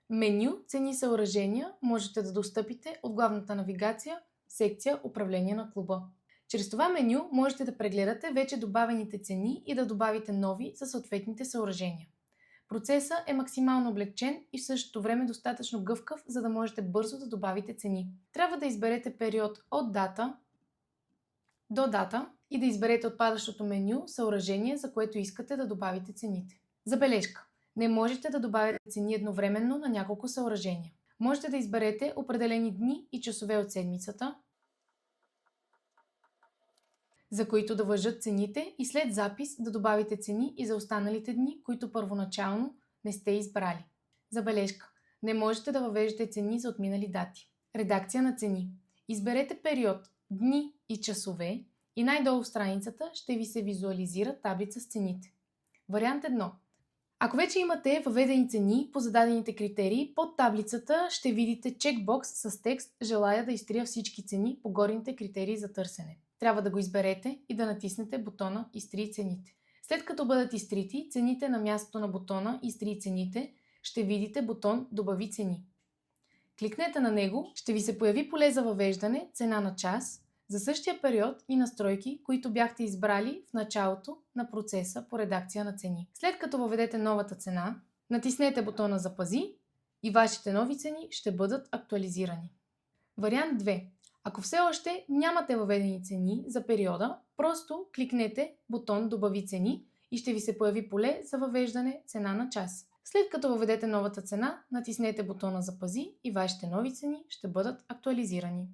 Меню, цени, съоръжения можете да достъпите от главната навигация, секция Управление на клуба. Чрез това меню можете да прегледате вече добавените цени и да добавите нови за съответните съоръжения. Процесът е максимално облекчен и в същото време достатъчно гъвкав, за да можете бързо да добавите цени. Трябва да изберете период от дата до дата и да изберете отпадащото меню съоръжение, за което искате да добавите цените. Забележка. Не можете да добавяте цени едновременно на няколко съоръжения. Можете да изберете определени дни и часове от седмицата, за които да важат цените, и след запис да добавите цени и за останалите дни, които първоначално не сте избрали. Забележка. Не можете да въвеждате цени за отминали дати. Редакция на цени. Изберете период, дни и часове и най-долу в страницата ще ви се визуализира таблица с цените. Вариант 1. Ако вече имате въведени цени по зададените критерии, под таблицата ще видите чекбокс с текст "Желая да изтрия всички цени по горните критерии за търсене". Трябва да го изберете и да натиснете бутона "Изтрий цените". След като бъдат изтрити цените, на мястото на бутона "Изтрий цените" ще видите бутон "Добави цени". Кликнете на него, ще ви се появи поле за въвеждане, цена на час, за същия период и настройки, които бяхте избрали в началото на процеса по редакция на цени. След като въведете новата цена, натиснете бутона "Запази" и вашите нови цени ще бъдат актуализирани. Вариант 2. Ако все още нямате въведени цени за периода, просто кликнете бутон "Добави цени" и ще ви се появи поле за въвеждане цена на час. След като въведете новата цена, натиснете бутона "Запази" и вашите нови цени ще бъдат актуализирани.